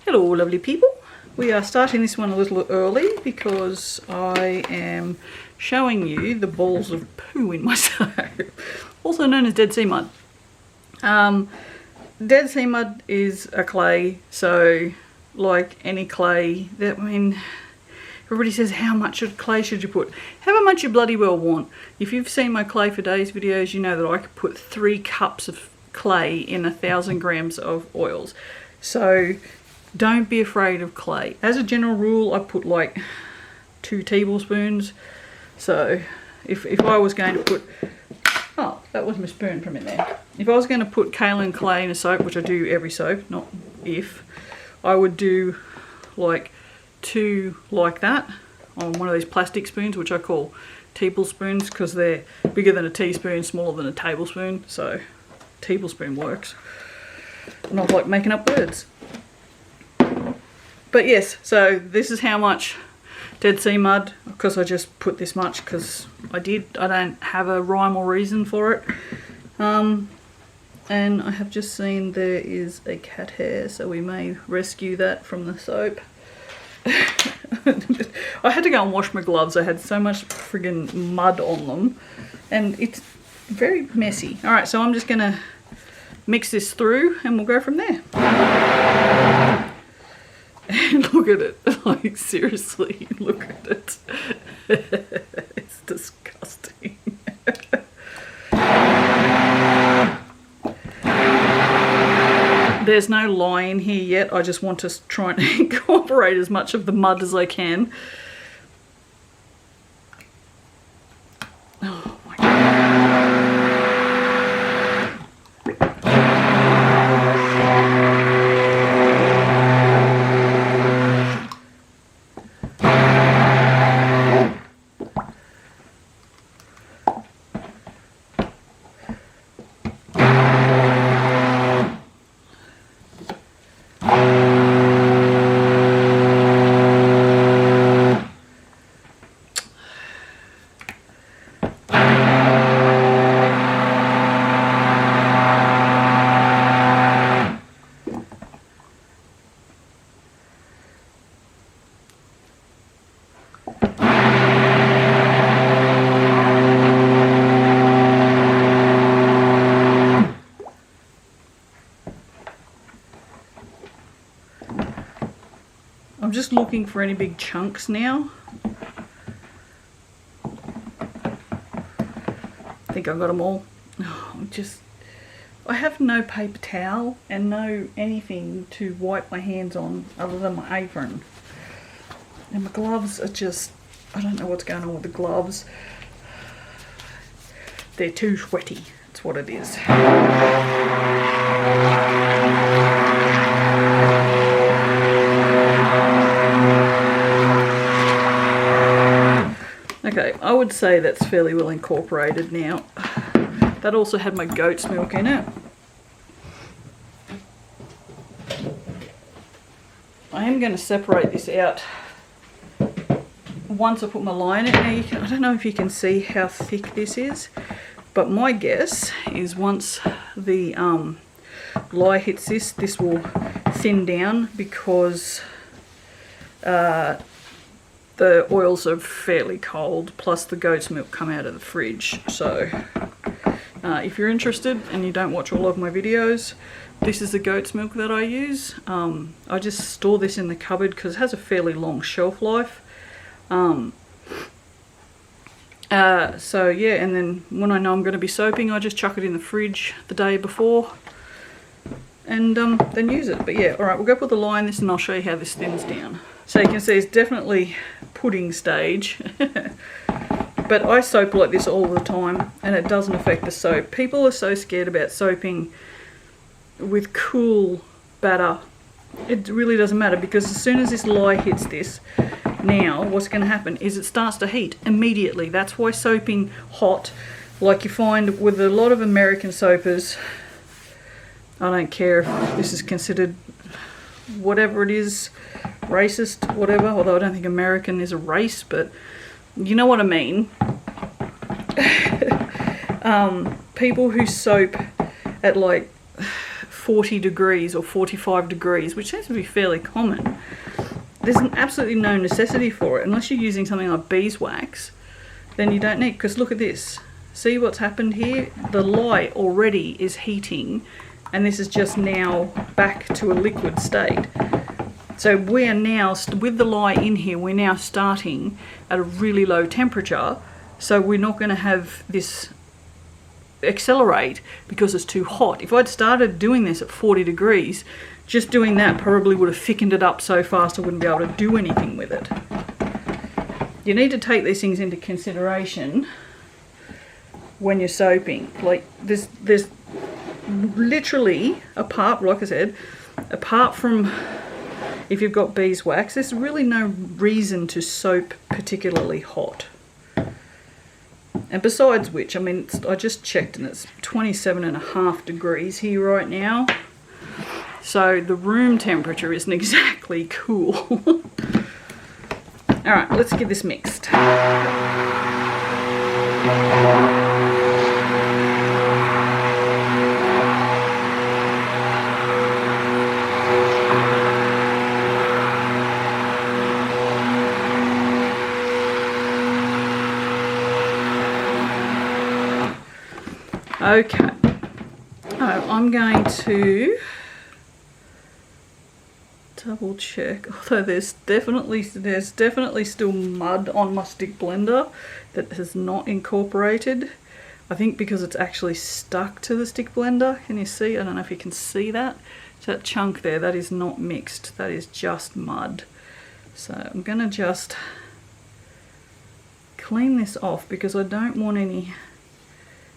Hello lovely people. We are starting this one a little early because I am showing you the balls of poo in my soap, also known as Dead Sea Mud. Dead Sea Mud is a clay, so like any clay, everybody says how much of clay should you put? However much you bloody well want. If you've seen my Clay for Days videos, you know that I could put 3 cups of clay in 1,000 grams of oils. So don't be afraid of clay. As a general rule, I put like 2 tablespoons. So if I was going to put, oh, that was my spoon from in there. If I was going to put kaolin clay in a soap, which I do every soap, not if, I would do like 2 like that on one of these plastic spoons, which I call tablespoons because they're bigger than a teaspoon, smaller than a tablespoon. So tablespoon works. I'm not like making up words. But yes, so this is how much Dead Sea Mud, because I just put this much because I did. I don't have a rhyme or reason for it. And I have just seen there is a cat hair, so we may rescue that from the soap. I had to go and wash my gloves. I had so much friggin' mud on them and it's very messy. Alright, so I'm just going to mix this through and we'll go from there. And look at it, like seriously, look at it. It's disgusting. There's no lye in here yet. I just want to try and incorporate as much of the mud as I can. Oh my God. I'm just looking for any big chunks now. I think I got them all. Oh, I have no paper towel and no anything to wipe my hands on other than my apron. And my gloves are just, I don't know what's going on with the gloves. They're too sweaty, that's what it is. Okay, I would say that's fairly well incorporated now. That also had my goat's milk in it. I am going to separate this out once I put my lye in it. Now I don't know if you can see how thick this is, but my guess is once the lye hits this, this will thin down because the oils are fairly cold, plus the goat's milk come out of the fridge. So if you're interested and you don't watch all of my videos, this is the goat's milk that I use. I just store this in the cupboard because it has a fairly long shelf life. So yeah, and then when I know I'm going to be soaping, I just chuck it in the fridge the day before and then use it. But yeah, alright, we'll go put the lye in this and I'll show you how this thins down. So you can see it's definitely pudding stage. But I soap like this all the time and it doesn't affect the soap. People are so scared about soaping with cool batter. It really doesn't matter because as soon as this lye hits this, now what's going to happen is it starts to heat immediately. That's why soaping hot, like you find with a lot of American soapers, I don't care if this is considered whatever it is, racist, whatever, although I don't think American is a race, but you know what I mean. People who soap at like 40 degrees or 45 degrees, which seems to be fairly common. There's absolutely no necessity for it unless you're using something like beeswax. Then you don't need, because look at this. See what's happened here? The lye already is heating, and this is just now back to a liquid state. So we are now, with the lye in here, we're now starting at a really low temperature. So we're not going to have this accelerate because it's too hot. If I'd started doing this at 40 degrees, just doing that probably would have thickened it up so fast I wouldn't be able to do anything with it. You need to take these things into consideration when you're soaping. Like there's literally, apart, like I said, apart from if you've got beeswax, there's really no reason to soap particularly hot. And besides which, I mean, I just checked and it's 27.5 degrees here right now. So the room temperature isn't exactly cool. All right, let's get this mixed. Okay, I'm going to double check, although there's definitely still mud on my stick blender that has not incorporated. I think because it's actually stuck to the stick blender. Can you see? I don't know if you can see that. So that chunk there, that is not mixed, that is just mud. So I'm gonna just clean this off because I don't want any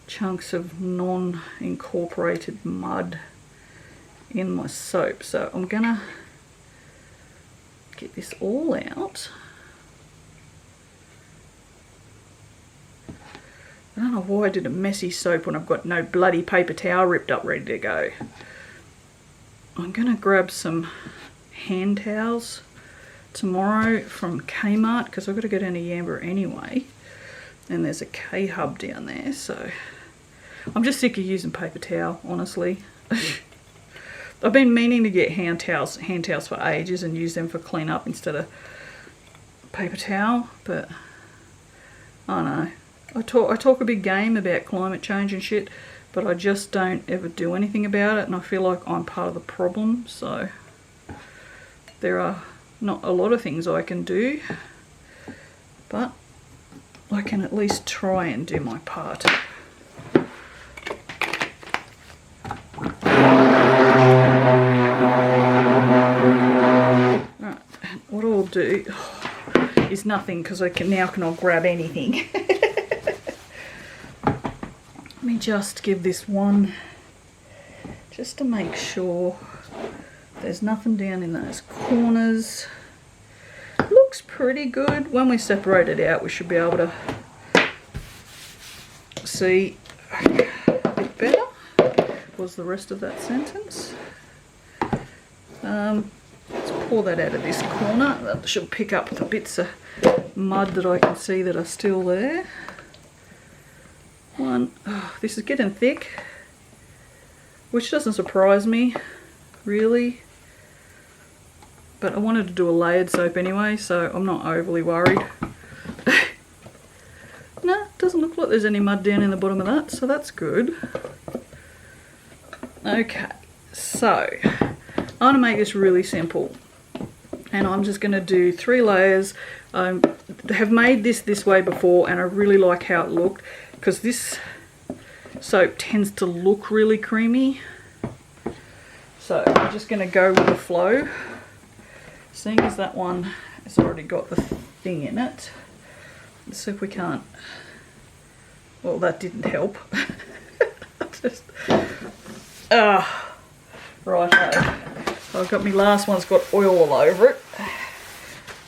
chunks of non-incorporated mud in my soap. So I'm gonna get this all out. I don't know why I did a messy soap when I've got no bloody paper towel ripped up ready to go. I'm gonna grab some hand towels tomorrow from Kmart because I've got to go down to Yamba anyway. And there's a K-hub down there, so I'm just sick of using paper towel, honestly. I've been meaning to get hand towels for ages and use them for clean up instead of paper towel, but I don't know. I talk a big game about climate change and shit, but I just don't ever do anything about it, and I feel like I'm part of the problem. So there are not a lot of things I can do, but I can at least try and do my part. Right, what I'll do is nothing because I cannot grab anything. Let me just give this one just to make sure there's nothing down in those corners. Looks pretty good. When we separate it out, we should be able to see a bit better. Was the rest of that sentence? Let's pour that out of this corner. That should pick up the bits of mud that I can see that are still there. Oh, this is getting thick, which doesn't surprise me, really. But I wanted to do a layered soap anyway, so I'm not overly worried. No, it doesn't look like there's any mud down in the bottom of that, so that's good. Okay, so I'm going to make this really simple. And I'm just going to do 3 layers. I have made this way before, and I really like how it looked, because this soap tends to look really creamy. So I'm just going to go with the flow. Seeing as that one has already got the thing in it, let's see if we can't. Well, that didn't help. Just, righto. I've got my last one's got oil all over it.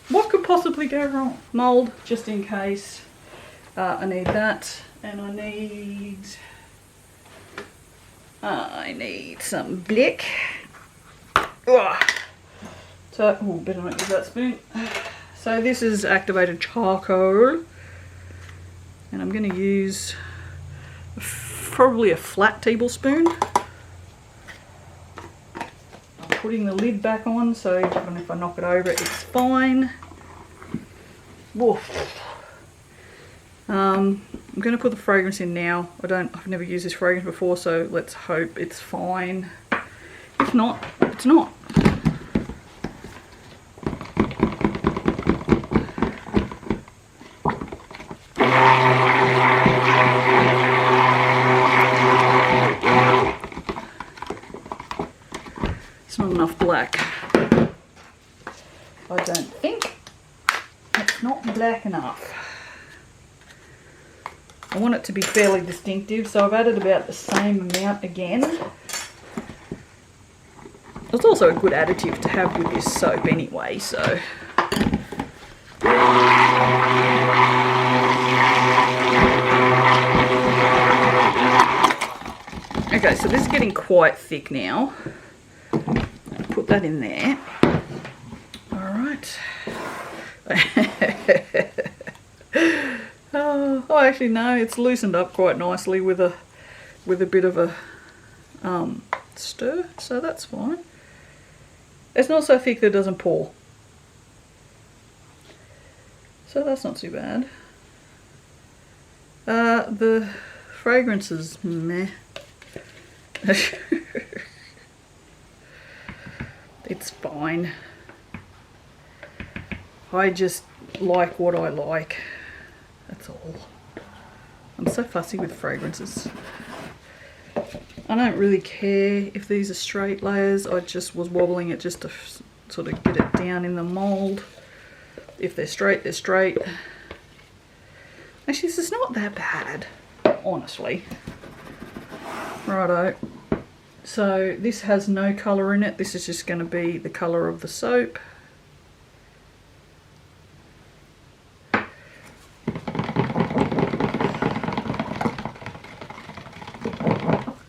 What could possibly go wrong? Mould, just in case. I need that, and I need some blick. So, oh, better not use that spoon. So this is activated charcoal, and I'm going to use probably a flat tablespoon. putting the lid back on, so even if I knock it over, it's fine. Woof. I'm going to put the fragrance in now. I've never used this fragrance before, so let's hope it's fine. If not, it's not. It's not enough black. I don't think. It's not black enough. I want it to be fairly distinctive, so I've added about the same amount again. It's also a good additive to have with this soap anyway, so. Okay, so this is getting quite thick now. Put that in there. Alright. Oh, actually no, it's loosened up quite nicely with a bit of a stir, so that's fine. It's not so thick that it doesn't pour, so that's not too bad. The fragrance is meh. It's fine. I just like what I like. That's all. I'm so fussy with fragrances. I don't really care if these are straight layers. I just was wobbling it just to sort of get it down in the mould. If they're straight, they're straight. Actually, this is not that bad, honestly. Righto. So this has no colour in it. This is just going to be the colour of the soap.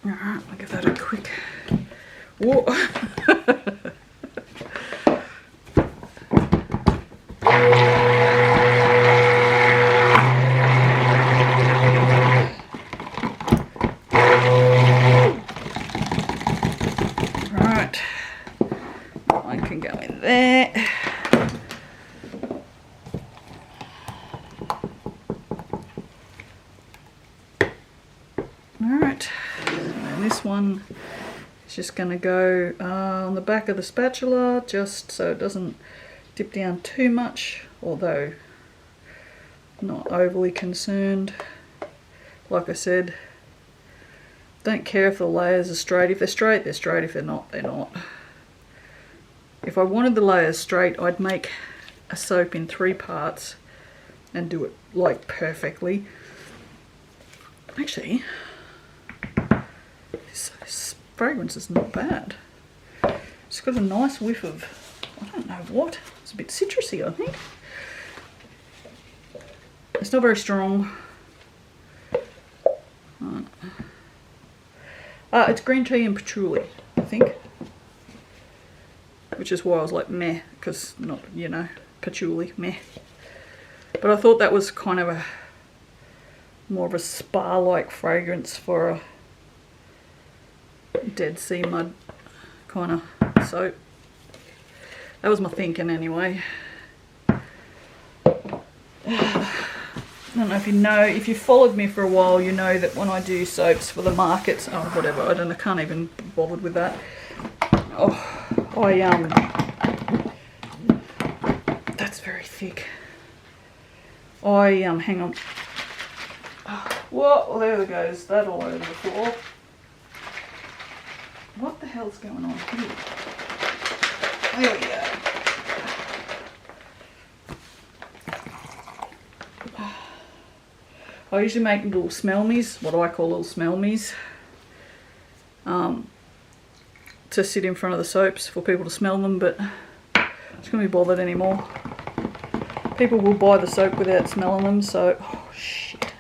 I'll give that a quick. Whoa. Right, I can go in there. Alright, and this one is just going to go on the back of the spatula, just so it doesn't dip down too much, although not overly concerned. Like I said, don't care if the layers are straight. If they're straight, they're straight. If they're not, they're not. If I wanted the layers straight, I'd make a soap in 3 parts and do it like perfectly. Actually, this fragrance is not bad. It's got a nice whiff of, I don't know what, it's a bit citrusy, I think. It's not very strong. It's green tea and patchouli, I think. Which is why I was like meh, because not, you know, patchouli, meh. But I thought that was kind of a more of a spa-like fragrance for a Dead Sea mud kind of soap. That was my thinking anyway. I don't know if you know, if you followed me for a while, you know that when I do soaps for the markets, oh whatever, I can't even be bothered with that. Oh, that's very thick. Hang on. Whoa, there it goes, that all over the floor. What the hell's going on here? There we go. I usually make little smell-me's, what I call little smell-me's, to sit in front of the soaps for people to smell them, but I just can't be bothered anymore. People will buy the soap without smelling them, so, oh shit.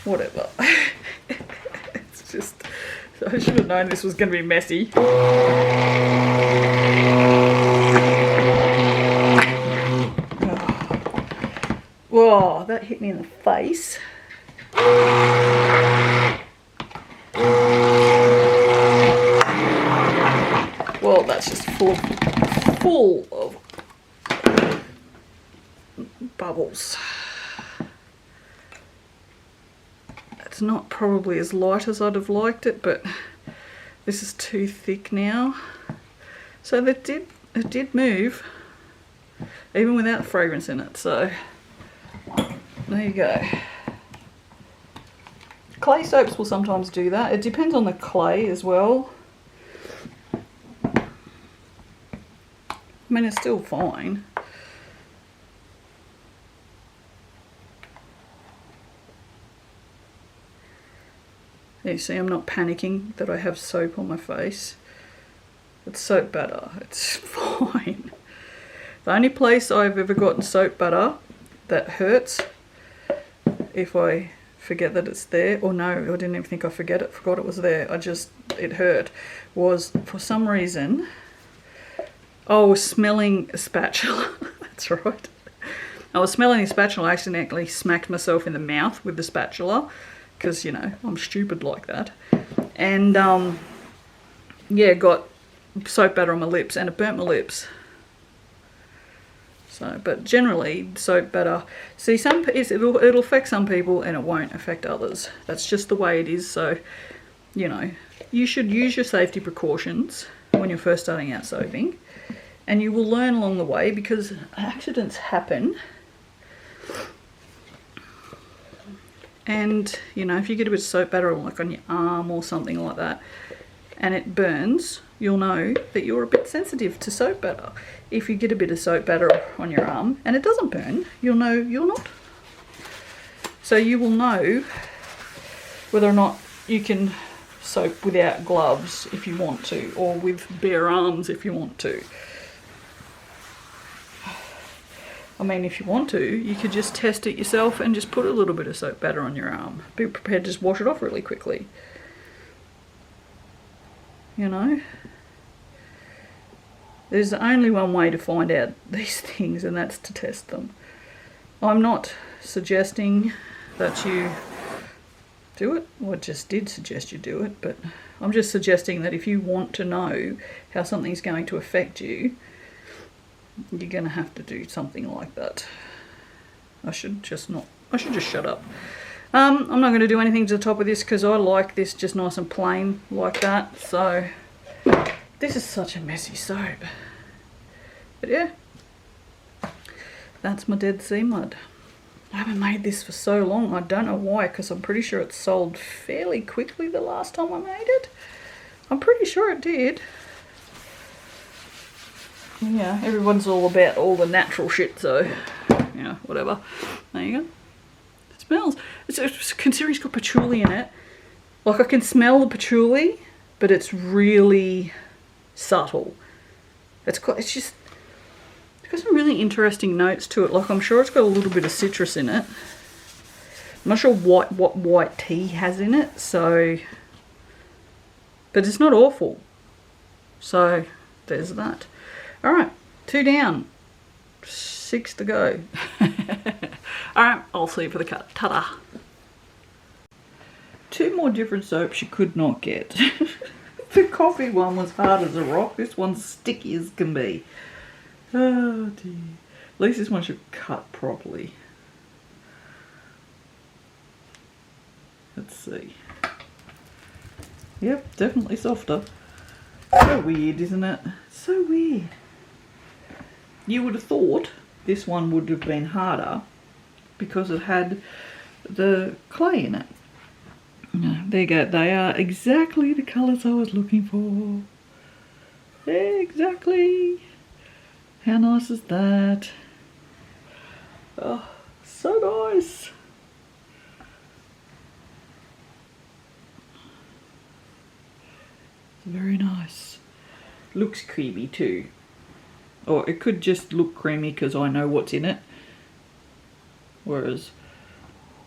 Whatever. It's just, I should have known this was going to be messy. Whoa, that hit me in the face. God, that's just full of bubbles. It's not probably as light as I'd have liked it, but this is too thick now. So it did move, even without fragrance in it. So there you go. Clay soaps will sometimes do that. It depends on the clay as well. I mean, it's still fine. You see, I'm not panicking that I have soap on my face. It's soap butter. It's fine. The only place I've ever gotten soap butter that hurts, if I forget that it's there, or no, I didn't even think I forgot it was there. It hurt, was for some reason, I was smelling a spatula. That's right. I was smelling a spatula. I accidentally smacked myself in the mouth with the spatula. Because, you know, I'm stupid like that. And, yeah, got soap butter on my lips and it burnt my lips. So, but generally, soap butter, see, it'll affect some people and it won't affect others. That's just the way it is. So, you know, you should use your safety precautions when you're first starting out soaping. And you will learn along the way because accidents happen. And, you know, if you get a bit of soap butter like on your arm or something like that and it burns, you'll know that you're a bit sensitive to soap butter. If you get a bit of soap butter on your arm and it doesn't burn, you'll know you're not. So you will know whether or not you can soap without gloves if you want to, or with bare arms if you want to. I mean, if you want to, you could just test it yourself and just put a little bit of soap butter on your arm. Be prepared to just wash it off really quickly. You know? There's only one way to find out these things, and that's to test them. I'm not suggesting that you do it. Well, I just did suggest you do it, but I'm just suggesting that if you want to know how something's going to affect you, you're going to have to do something like that. I should just shut up. I'm not going to do anything to the top of this because I like this just nice and plain like that. So this is such a messy soap. But yeah, that's my Dead Sea mud. I haven't made this for so long. I don't know why, because I'm pretty sure it sold fairly quickly the last time I made it. I'm pretty sure it did. Yeah, everyone's all about all the natural shit, so, you know, whatever. There you go. It smells. Considering it's got patchouli in it, like I can smell the patchouli, but it's really subtle. It's got some really interesting notes to it. Like, I'm sure it's got a little bit of citrus in it. I'm not sure what white tea has in it, so, but it's not awful. So, there's that. Alright, 2 down, 6 to go. Alright, I'll see you for the cut. Ta-da! 2 more different soaps you could not get. The coffee one was hard as a rock. This one's sticky as can be. Oh dear. At least this one should cut properly. Let's see. Yep, definitely softer. So weird, isn't it? So weird. You would have thought this one would have been harder because it had the clay in it. There you go. They are exactly the colours I was looking for. Exactly. How nice is that? Oh, so nice. Very nice. Looks creamy too. Or it could just look creamy because I know what's in it. Whereas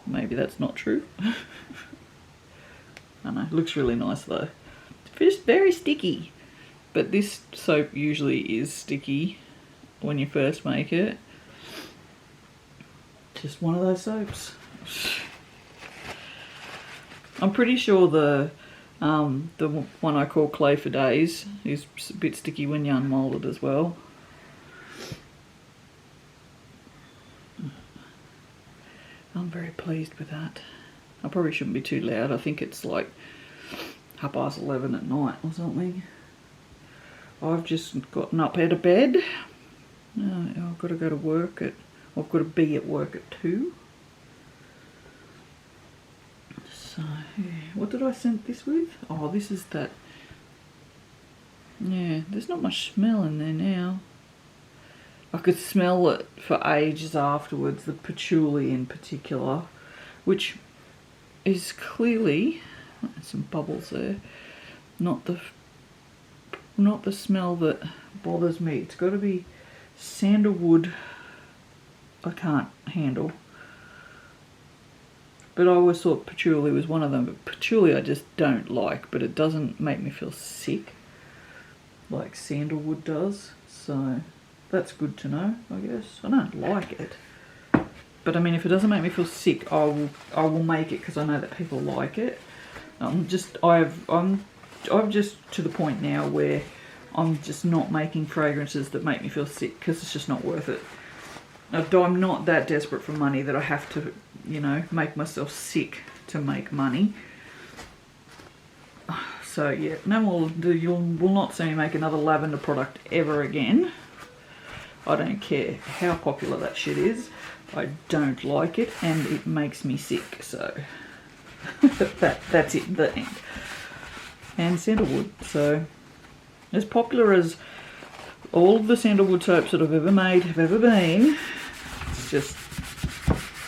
maybe that's not true. I don't know. It looks really nice though. It's just very sticky. But this soap usually is sticky when you first make it. Just one of those soaps. I'm pretty sure the The one I call Clay for Days is a bit sticky when you unmold it as well. I'm very pleased with that. I probably shouldn't be too loud. I think it's like 11:30 at night or something. I've just gotten up out of bed. I've got to go to work I've got to be at work at 2. So, yeah. What did I scent this with? Oh, this is that. Yeah, there's not much smell in there now. I could smell it for ages afterwards, the patchouli in particular, which is clearly, some bubbles there, not the smell that bothers me. It's got to be sandalwood. I can't handle. But I always thought patchouli was one of them. But patchouli I just don't like, but it doesn't make me feel sick like sandalwood does. So that's good to know, I guess. I don't like it. But I mean, if it doesn't make me feel sick, I will make it because I know that people like it. I'm just to the point now where I'm just not making fragrances that make me feel sick because it's just not worth it. I'm not that desperate for money that I have to, you know, make myself sick to make money. So yeah, no more. You will not see me make another lavender product ever again. I don't care how popular that shit is. I don't like it and it makes me sick. So that's it. The end. And sandalwood. So as popular as all of the sandalwood soaps that I've ever made have ever been, it's just,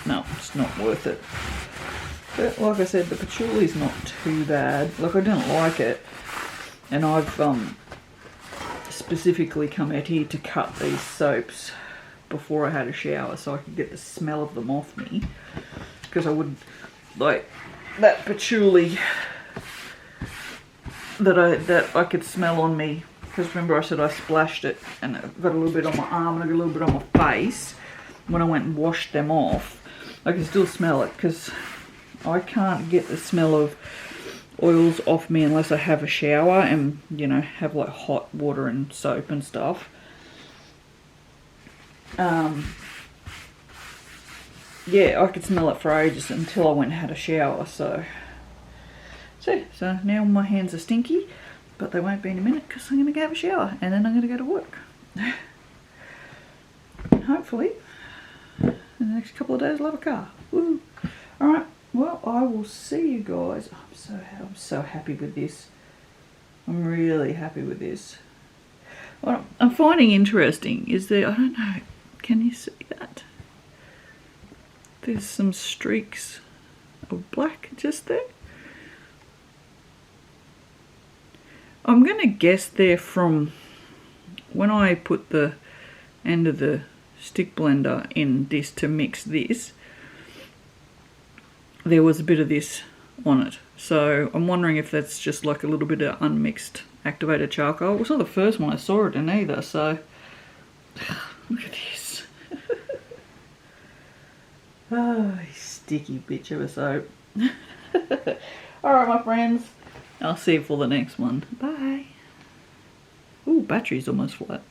no, it's not worth it. But like I said, the patchouli's not too bad. Like, I don't like it. And I've specifically come out here to cut these soaps before I had a shower so I could get the smell of them off me. Because I wouldn't, like, that patchouli that I could smell on me. Because remember I said I splashed it and I got a little bit on my arm and I got a little bit on my face. When I went and washed them off, I can still smell it because I can't get the smell of oils off me unless I have a shower and, you know, have like hot water and soap and stuff. Yeah, I could smell it for ages until I went and had a shower. So now my hands are stinky. But they won't be in a minute because I'm going to go have a shower and then I'm going to go to work. And hopefully, in the next couple of days I'll have a car. Woo! Alright, well, I will see you guys. I'm so happy with this. I'm really happy with this. What I'm finding interesting is there, I don't know, can you see that? There's some streaks of black just there. I'm going to guess they're from when I put the end of the stick blender in this to mix this, there was a bit of this on it. So I'm wondering if that's just like a little bit of unmixed activated charcoal. It was not the first one I saw it in either, so look at this. Oh, sticky bitch of a soap. Alright, my friends. I'll see you for the next one. Bye. Ooh, battery's almost flat.